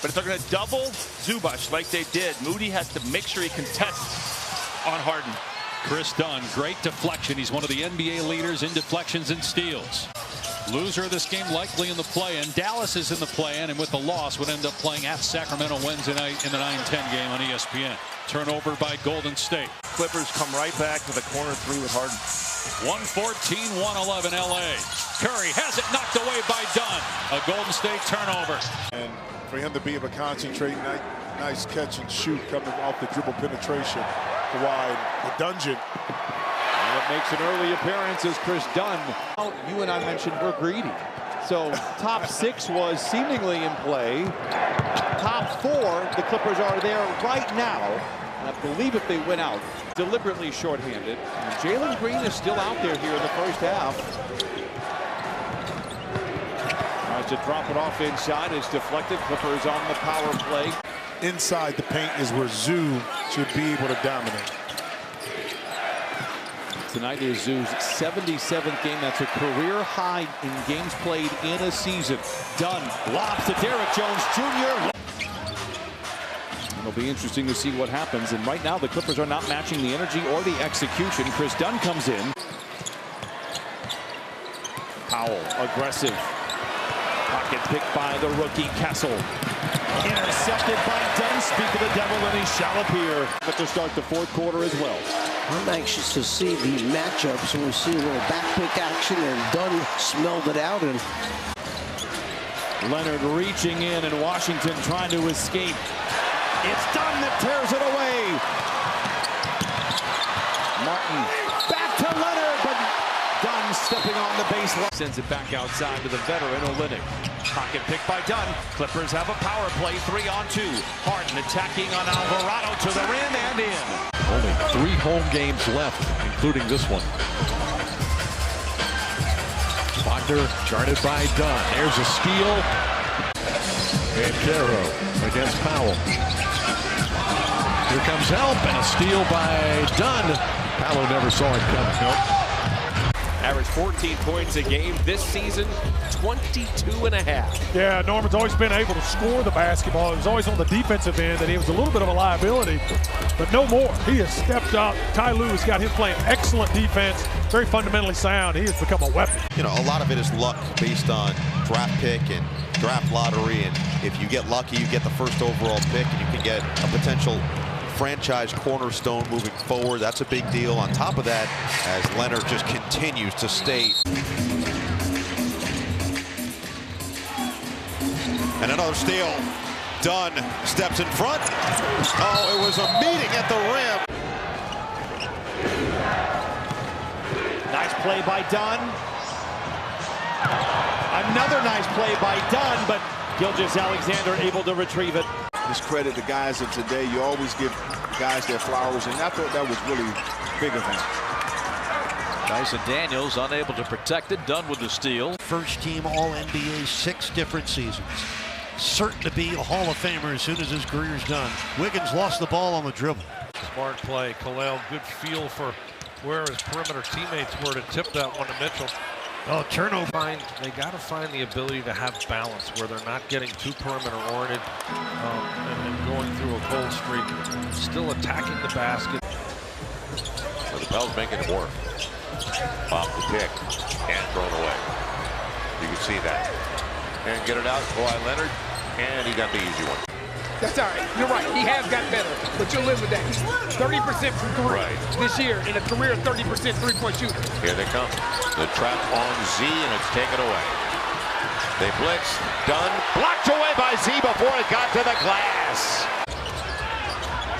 But if they're going to double Zubac like they did, Moody has to make sure he contests on Harden. Kris Dunn, great deflection. He's one of the NBA leaders in deflections and steals. Loser of this game likely in the play-in. Dallas is in the play-in, and with the loss would end up playing at Sacramento Wednesday night in the 9-10 game on ESPN. Turnover by Golden State. Clippers come right back to the corner three with Harden. 114-111 LA. Curry has it knocked away by Dunn. A Golden State turnover. And for him to be able to concentrate, nice catch and shoot coming off the dribble penetration. Wide, the dungeon. And it makes an early appearance as Kris Dunn. You and I mentioned we're greedy. So top 6 was seemingly in play. Top 4, the Clippers are there right now. And I believe if they went out, deliberately shorthanded. Jalen Green is still out there here in the first half. Tries to drop it off inside. It's deflected. Clippers on the power play. Inside the paint is where Zoo should be able to dominate. Tonight is Zoo's 77th game. That's a career high in games played in a season. Dunn lobs to Derrick Jones Jr. It'll be interesting to see what happens. And right now, the Clippers are not matching the energy or the execution. Kris Dunn comes in. Powell, aggressive. Pocket picked by the rookie Kessel. Intercepted by Dunn. Speak of the devil, and he shall appear. But to start the fourth quarter as well. I'm anxious to see the matchups when we see a little back pick action, and Dunn smelled it out. And Leonard reaching in, and Washington trying to escape. It's Dunn that tears it away. Martin back to Leonard, but Dunn stepping on the baseline. Sends it back outside to the veteran Olynyk. Pocket pick by Dunn. Clippers have a power play 3-on-2. Harden attacking on Alvarado to the rim and in. Only 3 home games left, including this one. Wagner guarded by Dunn. There's a steal. And Caro against Powell. Here comes help, and a steal by Dunn. Powell never saw it coming. Nope. Average 14 points a game this season, 22.5. Yeah, Norman's always been able to score the basketball. He was always on the defensive end, and he was a little bit of a liability, but no more. He has stepped up. Ty Lue has got him playing excellent defense, very fundamentally sound. He has become a weapon. You know, a lot of it is luck based on draft pick and draft lottery, and if you get lucky, you get the first overall pick, and you can get a potential franchise cornerstone moving forward. That's a big deal. On top of that, as Leonard just continues to stay. And another steal. Dunn steps in front. Oh, it was a meeting at the rim. Nice play by Dunn. Another nice play by Dunn, but Gilgeous-Alexander able to retrieve it. Discredit the guys of today. You always give guys their flowers, and I thought that was really big of him. Dyson Daniels unable to protect it. Dunn with the steal. first team All-NBA 6 different seasons. Certain to be a Hall of Famer as soon as his career's done. Wiggins lost the ball on the dribble. Smart play. Kalel, good feel for where his perimeter teammates were to tip that one to Mitchell. Oh, turnover. They got to find the ability to have balance where they're not getting too perimeter oriented and going through a cold streak. Still attacking the basket. So the Pels making it work. Off the pick and thrown away. You can see that. And get it out. Kawhi Leonard. And he got the easy one. That's all right. You're right. He has gotten better, but you'll live with that. He's 30% from 3 this year in a career 30% three-point shooter. Here they come. The trap on Z, and it's taken away. They blitz. Dunn blocked away by Z before it got to the glass.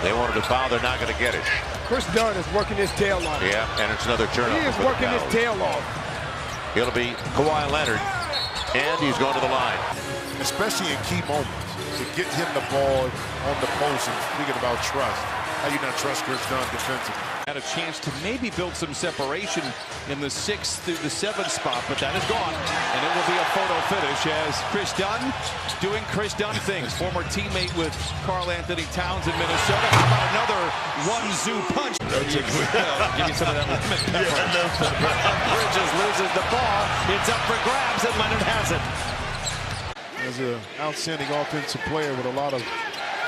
They wanted to foul. They're not going to get it. Kris Dunn is working his tail off. Yeah, and it's another turnover. He is working his tail off. It'll be Kawhi Leonard, and he's going to the line. Especially in key moments. To get him the ball on the post, and speaking about trust, how you not trust Kris Dunn defensively? Had a chance to maybe build some separation in the 6th through the 7th spot, but that is gone, and it will be a photo finish as Kris Dunn doing Kris Dunn things. Former teammate with Karl Anthony Towns in Minnesota. How about another one-zoo punch? Give you some of that lemon pepper. Bridges loses the ball. It's up for grabs, and Leonard has it. As an outstanding offensive player with a lot of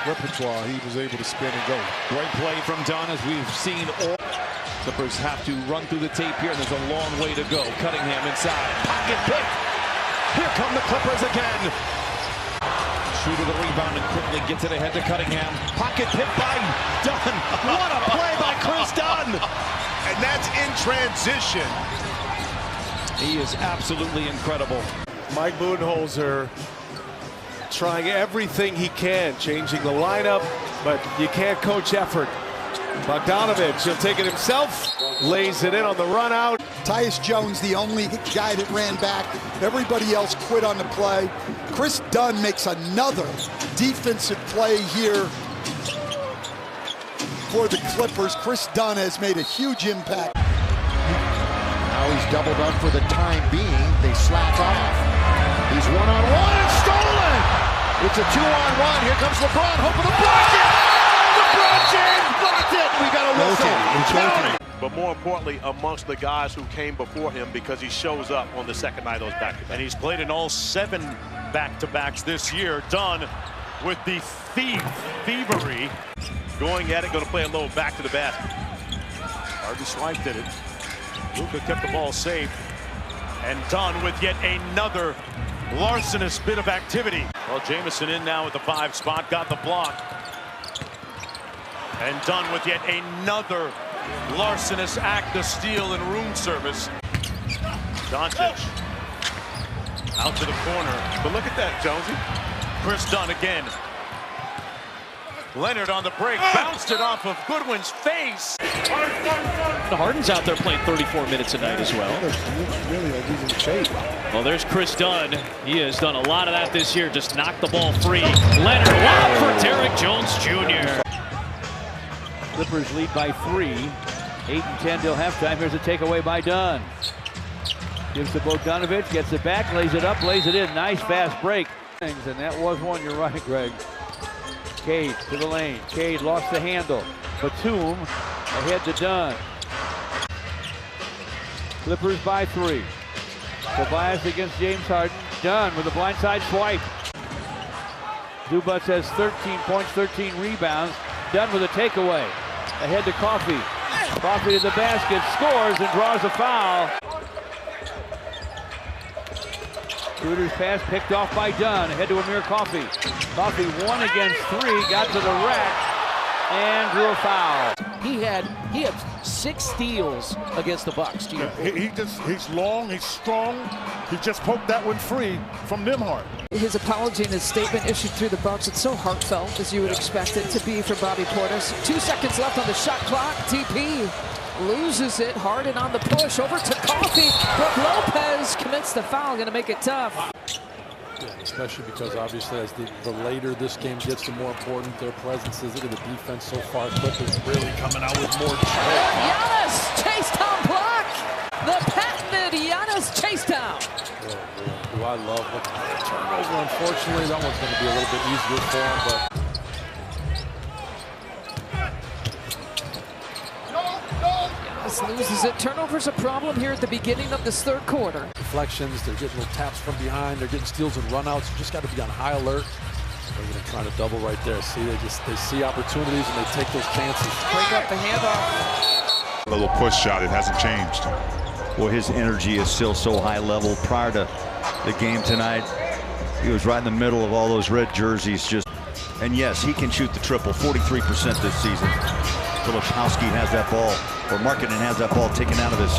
repertoire, he was able to spin and go. Great play from Dunn, as we've seen all. Clippers have to run through the tape here, and there's a long way to go. Cunningham inside. Pocket pick. Here come the Clippers again. Shooter the rebound and quickly gets it ahead to Cunningham. Pocket pick by Dunn. What a play by Kris Dunn. And that's in transition. He is absolutely incredible. Mike Budenholzer trying everything he can, changing the lineup, but you can't coach effort. Bogdanovich, he'll take it himself, lays it in on the run out. Tyus Jones, the only guy that ran back. Everybody else quit on the play. Kris Dunn makes another defensive play here for the Clippers. Kris Dunn has made a huge impact. Now he's doubled up for the time being. They slack off. He's one-on-one and stolen. It's a two-on-one. Here comes LeBron, hoping to block it. LeBron James blocked it. We got a whistle. But more importantly, amongst the guys who came before him, because he shows up on the second night of those back-to-backs. And he's played in all 7 back-to-backs this year. Dunn with the thievery. Going at it, going to play a little back to the basket. Harvey Swipe did it. Luka kept the ball safe. And Dunn with yet another larcenous bit of activity. Well, Jamison in now at the 5 spot, got the block. And Dunn with yet another larcenous act of steal and room service. Doncic out to the corner. But look at that, Jonesy. Kris Dunn again. Leonard on the break, bounced it off of Goodwin's face. Harden's out there playing 34 minutes a night as well. Well, there's Kris Dunn. He has done a lot of that this year, just knocked the ball free. Leonard, wow, for Derrick Jones Jr. Clippers lead by 3. 8-10 till halftime. Here's a takeaway by Dunn. Gives to Bogdanovich, gets it back, lays it up, lays it in. Nice fast break. And that was one, you're right, Greg. Cade to the lane. Cade lost the handle. Batum ahead to Dunn. Clippers by 3. Tobias against James Harden. Dunn with a blindside swipe. Zubac has 13 points, 13 rebounds. Dunn with a takeaway. Ahead to Coffey. Coffey to the basket, scores and draws a foul. Schroeder's pass picked off by Dunn. Ahead to Amir Coffey. Coffey 1 against 3, got to the rack and drew a foul. He had 6 steals against the Bucks. He's long, he's strong. He just poked that one free from Nembhard. His apology and his statement issued through the Bucks. It's so heartfelt, as you would expect it to be for Bobby Portis. 2 seconds left on the shot clock. TP loses it. Harden on the push over to Coffey. Brook Lopez commits the foul. Going to make it tough. Yeah, especially because obviously as the later this game gets, the more important their presence is. Look at the defense so far. Clippers really coming out with more. Giannis chase down block. The patented Giannis chase down. Do I love the turnover? Unfortunately, that one's going to be a little bit easier for him, but. Loses it. Turnover's a problem here at the beginning of this 3rd quarter. Deflections, they're getting little taps from behind, they're getting steals and runouts. You just got to be on high alert. They're going to try to double right there. See, they see opportunities and they take those chances. Break up the handoff. A little push shot, it hasn't changed. Well, his energy is still so high level. Prior to the game tonight, he was right in the middle of all those red jerseys. And yes, he can shoot the triple, 43% this season. Filipowski has that ball, or Markkanen has that ball taken out of his,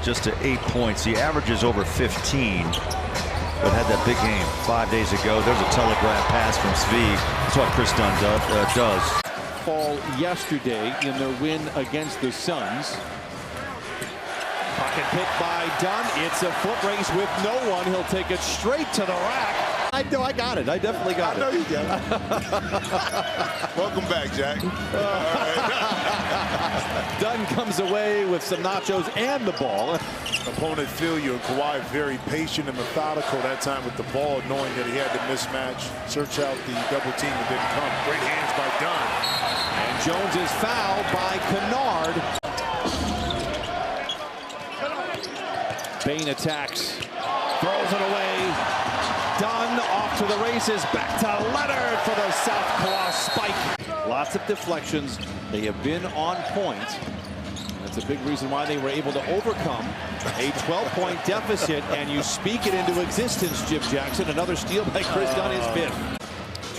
just to 8 points. He averages over 15, but had that big game 5 days ago. There's a telegraph pass from Svi. That's what Kris Dunn does. Fall yesterday in their win against the Suns. Pocket pick by Dunn. It's a foot race with no one. He'll take it straight to the rack. I know, I got it. I definitely got it. I know you got it. Welcome back, Jack. Dunn comes away with some nachos and the ball. Opponent feel you, and Kawhi very patient and methodical that time with the ball, knowing that he had to mismatch, search out the double team that didn't come. Great hands by Dunn. And Jones is fouled by Kennard. Bane attacks, throws it away. Dunn off to the races. Back to Leonard for the southpaw spike. Lots of deflections. They have been on point. That's a big reason why they were able to overcome a 12-point deficit, and you speak it into existence, Jim Jackson. Another steal by Kris Dunn, his fifth.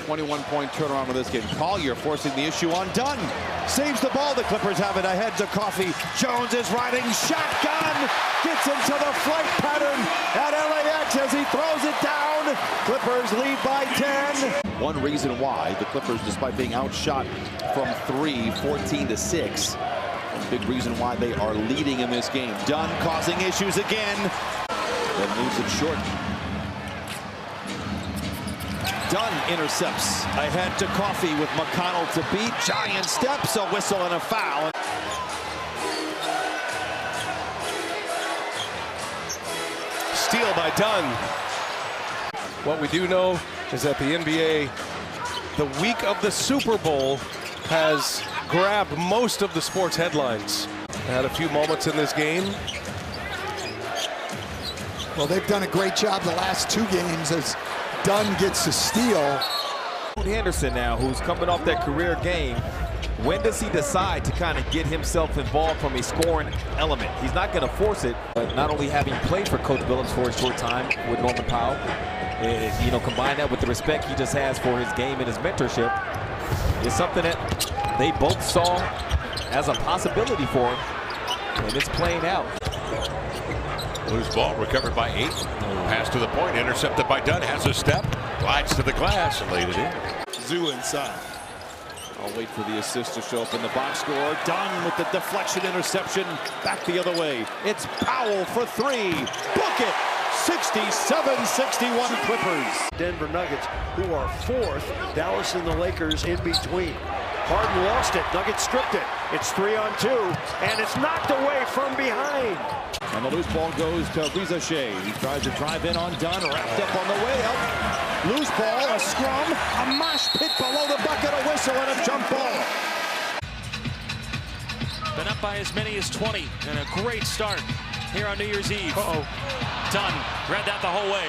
21-point turnaround of this game. Collier forcing the issue on Dunn. Saves the ball. The Clippers have it ahead to Coffey. Jones is riding shotgun. Gets into the flight pattern at LAX as he throws it down. Clippers lead by 10. One reason why the Clippers, despite being outshot from 3, 14-6, big reason why they are leading in this game. Dunn causing issues again. Then moves it short. Dunn intercepts ahead to Coffey with McConnell to beat. Giant steps, a whistle and a foul. Steal by Dunn. What we do know is that the NBA, the week of the Super Bowl, has grabbed most of the sports headlines. Had a few moments in this game. Well, they've done a great job the last 2 games as Dunn gets a steal. Henderson now, who's coming off that career game, when does he decide to kind of get himself involved from a scoring element? He's not going to force it, but not only having played for Coach Billings for a short time with Norman Powell, you know, combine that with the respect he just has for his game and his mentorship, is something that they both saw as a possibility for him, and it's playing out. Loose ball recovered by 8. Pass to the point, intercepted by Dunn. Has a step, glides to the glass and laid it in. Zoo inside. I'll wait for the assist to show up in the box score. Dunn with the deflection interception. Back the other way. It's Powell for 3. Book it. 67-61 Clippers. Denver Nuggets, who are 4th. Dallas and the Lakers in between. Harden lost it. Nuggets stripped it. It's 3-on-2, and it's knocked away from behind. And the loose ball goes to Rizachet. He tries to drive in on Dunn, wrapped up on the way up. Loose ball, a scrum, a mosh pit below the bucket, a whistle, and a jump ball. Been up by as many as 20, and a great start here on New Year's Eve. Dunn read that the whole way.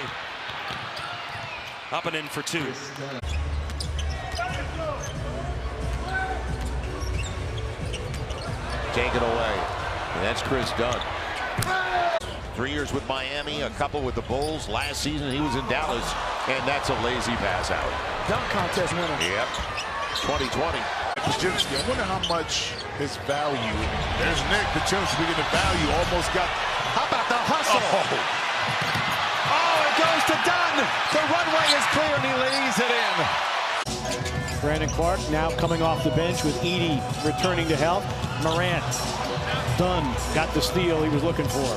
Up and in for 2. Take it away. And that's Kris Dunn. 3 years with Miami, a couple with the Bulls. Last season he was in Dallas, and that's a lazy pass out. Dunk contest winner. Yep. 2020. Pajinski, I wonder how much his value. There's Nick Pajinski getting the value. Almost got. How about the hustle? Oh, it goes to Dunn. The runway is clear, and he lays it in. Brandon Clark now coming off the bench with Edey returning to health. Morant. Dunn got the steal he was looking for.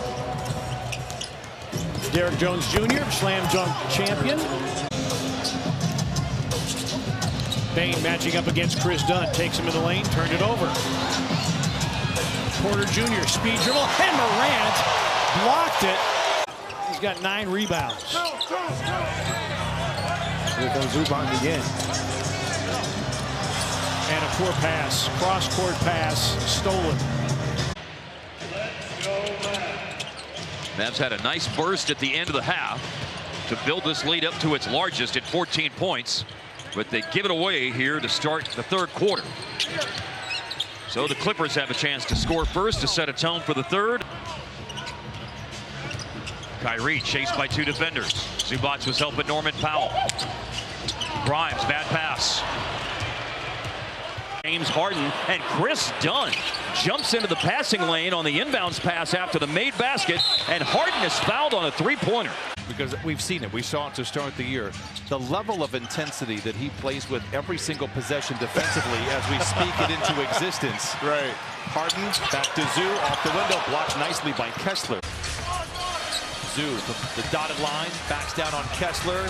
Derrick Jones Jr., slam dunk champion. Bane matching up against Kris Dunn. Takes him in the lane, turned it over. Porter Jr., speed dribble, and Morant blocked it. He's got 9 rebounds. Here goes Zubac again. And a poor pass, cross-court pass, stolen. Mavs had a nice burst at the end of the half to build this lead up to its largest at 14 points, but they give it away here to start the 3rd quarter. So the Clippers have a chance to score first to set a tone for the 3rd. Kyrie chased by 2 defenders. Zubac was helping Norman Powell. Grimes, bad pass. James Harden, and Kris Dunn jumps into the passing lane on the inbounds pass after the made basket, and Harden is fouled on a 3-pointer. Because we've seen it. We saw it to start the year. The level of intensity that he plays with every single possession defensively as we speak it into existence. Right. Harden back to Zoo, off the window, blocked nicely by Kessler. Zoo, the dotted line, backs down on Kessler.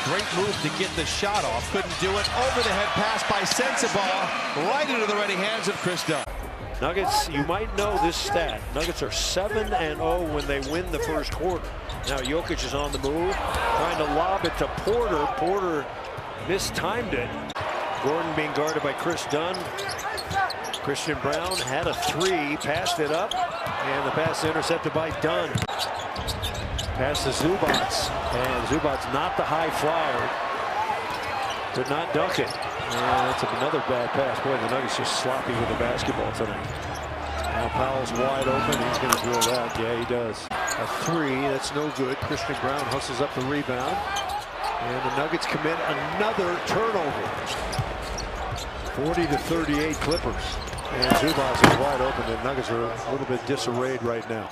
Great move to get the shot off. Couldn't do it. Over the head pass by Sensabaugh, right into the ready hands of Kris Dunn. Nuggets, you might know this stat. Nuggets are 7-0 when they win the 1st quarter. Now Jokic is on the move, trying to lob it to Porter. Porter mistimed it. Gordon being guarded by Kris Dunn. Christian Brown had a 3, passed it up, and the pass intercepted by Dunn. Pass to Zubats, and Zubats not the high flyer. Did not dunk it. And that's another bad pass. Boy, the Nuggets just sloppy with the basketball tonight. Now Powell's wide open. He's going to drill that. Yeah, he does. A three. That's no good. Christian Brown hustles up the rebound. And the Nuggets commit another turnover. 40-38 Clippers. And Zubats is wide open. The Nuggets are a little bit disarrayed right now.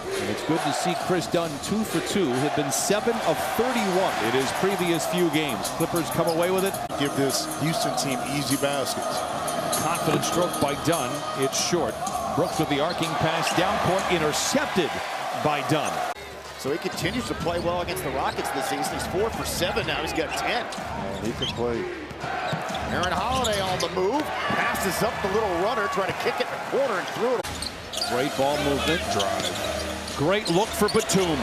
And it's good to see Kris Dunn 2 for 2. Had been 7 of 31 in his previous few games. Clippers come away with it. Give this Houston team easy baskets. Confident stroke by Dunn. It's short. Brooks with the arcing pass down court, intercepted by Dunn. So he continues to play well against the Rockets this season. He's 4 for 7 now. He's got 10. He can play. Aaron Holiday on the move. Passes up the little runner, trying to kick it in the corner and threw it. Great ball movement. Drive. Great look for Batum.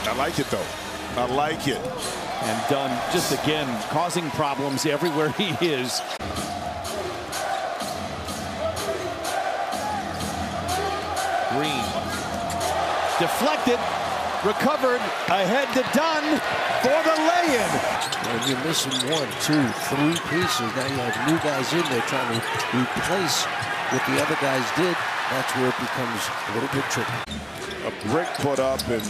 I like it, though. I like it. And Dunn just again causing problems everywhere he is. Green. Deflected. Recovered. Ahead to Dunn for the lay-in. And you're missing 1, 2, 3 pieces. Now you have new guys in there trying to replace what the other guys did. That's where it becomes a little bit tricky. A brick put up and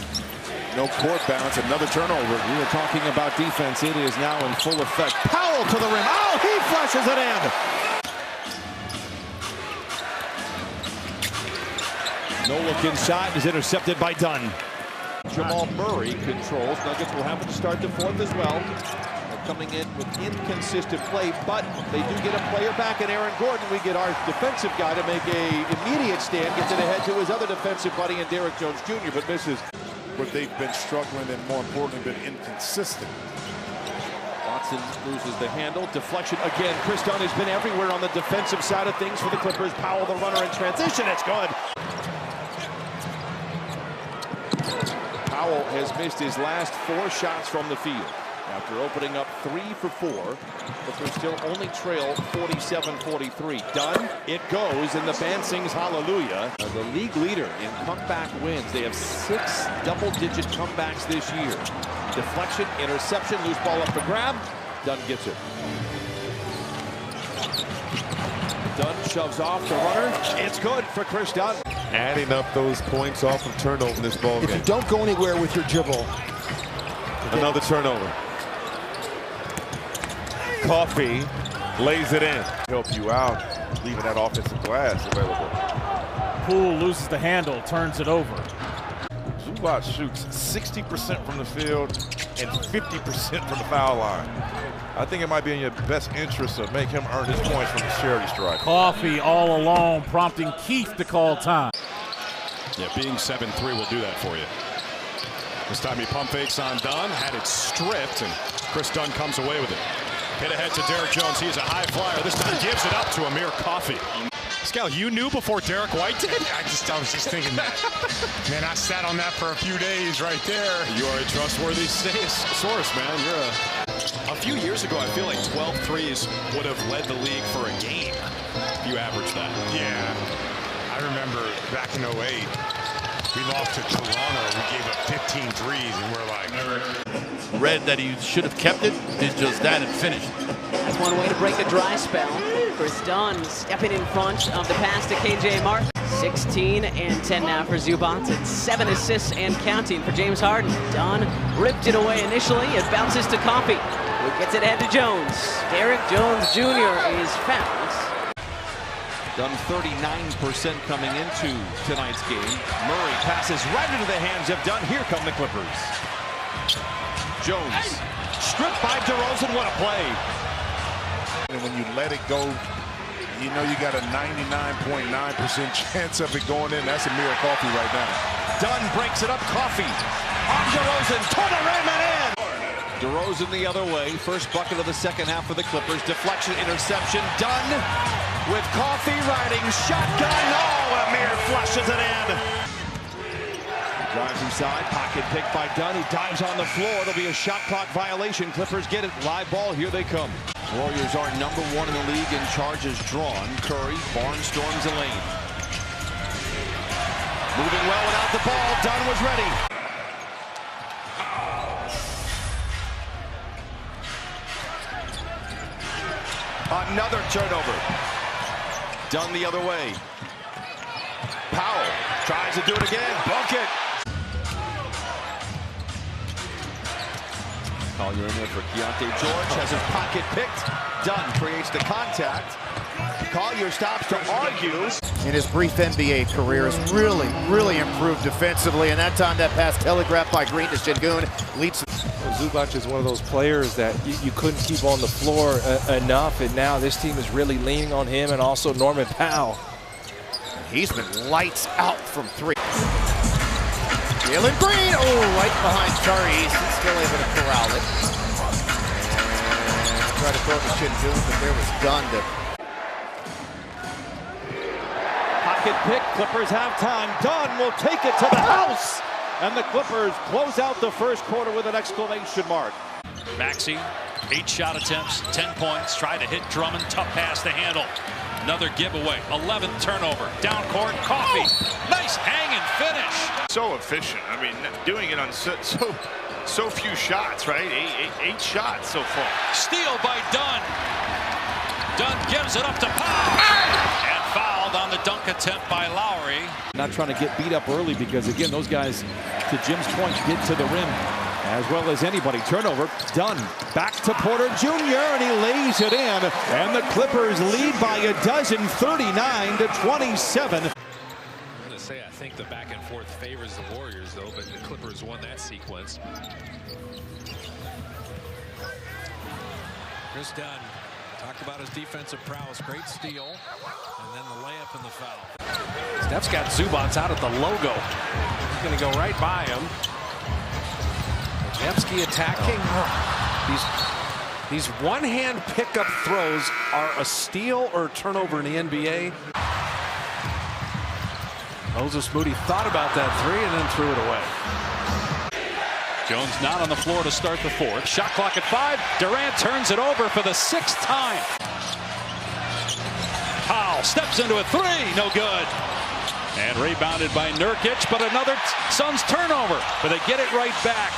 no court bounce. Another turnover. We were talking about defense. It is now in full effect. Powell to the rim. Oh, he flushes it in. No look inside is intercepted by Dunn. Jamal Murray controls. Nuggets will have to start the fourth as well. Coming in with inconsistent play, but they do get a player back in Aaron Gordon. We get our defensive guy to make a immediate stand, gets it ahead to his other defensive buddy in Derrick Jones Jr., but misses. But they've been struggling and, more importantly, been inconsistent. Watson loses the handle. Deflection again. Kris Dunn has been everywhere on the defensive side of things for the Clippers. Powell, the runner in transition. It's good. Powell has missed his last 4 shots from the field. After opening up 3 for 4, but they still only trail 47-43. Dunn, it goes, and the band sings hallelujah. The league leader in comeback wins. They have 6 double-digit comebacks this year. Deflection, interception, loose ball up to grab. Dunn gets it. Dunn shoves off the runner. It's good for Kris Dunn. Adding up those points off of turnover in this ball game. If you don't go anywhere with your dribble. Another turnover. Coffee lays it in. Help you out, leaving that offensive glass available. Poole loses the handle, turns it over. Zubats shoots 60% from the field and 50% from the foul line. I think it might be in your best interest to make him earn his points from the charity stripe. Coffee all alone, prompting Keith to call time. Yeah, being 7-3 will do that for you. This time he pump fakes on Dunn, had it stripped, and Kris Dunn comes away with it. Hit ahead to Derrick Jones. He's a high flyer. This time gives it up to Amir Coffey. Scal, you knew before Derek White did? I was just thinking that. Man, I sat on that for a few days right there. You are a trustworthy source, man. You're a few years ago, I feel like 12 threes would have led the league for a game if you average that. Yeah. I remember back in 08, we lost to Toronto. We gave up 15 threes, and we're like... Read that he should have kept it, did just that and finished. That's one way to break a dry spell. Kris Dunn stepping in front of the pass to KJ Martin. 16 and 10 now for Zubats. It's 7 assists and counting for James Harden. Dunn ripped it away initially. It bounces to Coffey, who gets it ahead to Jones. Derrick Jones Jr. is fouled. Dunn 39% coming into tonight's game. Murray passes right into the hands of Dunn. Here come the Clippers. Jones stripped by DeRozan. What a play. And when you let it go, you know you got a 99.9% chance of it going in. That's Amir Coffey right now. Dunn breaks it up. Coffey on DeRozan to the rim and in. DeRozan the other way. First bucket of the second half for the Clippers. Deflection, interception. Dunn with Coffey riding shotgun. Oh, Amir flushes it in. Drives inside, pocket pick by Dunn. He dives on the floor. There'll be a shot clock violation. Clippers get it. Live ball. Here they come. Warriors are #1 in the league in charges drawn. Curry, Barnes storms the lane. Moving well without the ball. Dunn was ready. Another turnover. Dunn the other way. Powell tries to do it again. Bucket. Collier in there for Keontae George. Has his pocket picked. Dunn creates the contact. Collier stops to argue. In his brief NBA career, has really improved defensively, and that time that pass telegraphed by Green to Şengün leads. Zubac is one of those players that you couldn't keep on the floor enough, and now this team is really leaning on him, and also Norman Powell. He's been lights out from three. Jalen Green, right behind Tyrese. He's still able to corral it. And try to throw it to Şengün, but there was Dunn to. Pocket pick, Clippers have time. Dunn will take it to the house. And the Clippers close out the first quarter with an exclamation mark. Maxey, 8 shot attempts, 10 points. Tried to hit Drummond, tough pass to handle. Another giveaway, 11th turnover. Down court, Coffee. Nice hanging finish. So efficient. I mean, doing it on so few shots, right? Eight shots so far. Steal by Dunn. Dunn gives it up to Powell. And fouled on the dunk attempt by Lowry. Not trying to get beat up early because, again, those guys, to Jim's point, get to the rim as well as anybody. Turnover, Dunn back to Porter Jr., and he lays it in. And the Clippers lead by a dozen, 39-27. I'm going to say I think the back and forth favors the Warriors, though, but the Clippers won that sequence. Kris Dunn talked about his defensive prowess. Great steal, and then the layup and the foul. Steph's got Zubac out at the logo. He's going to go right by him. Podziemski attacking. These one-hand pickup throws are a steal or a turnover in the NBA. Moses Moody thought about that three and then threw it away. Jones not on the floor to start the fourth. Shot clock at 5. Durant turns it over for the 6th time. Powell steps into a 3. No good. And rebounded by Nurkic, but another Suns turnover. But they get it right back.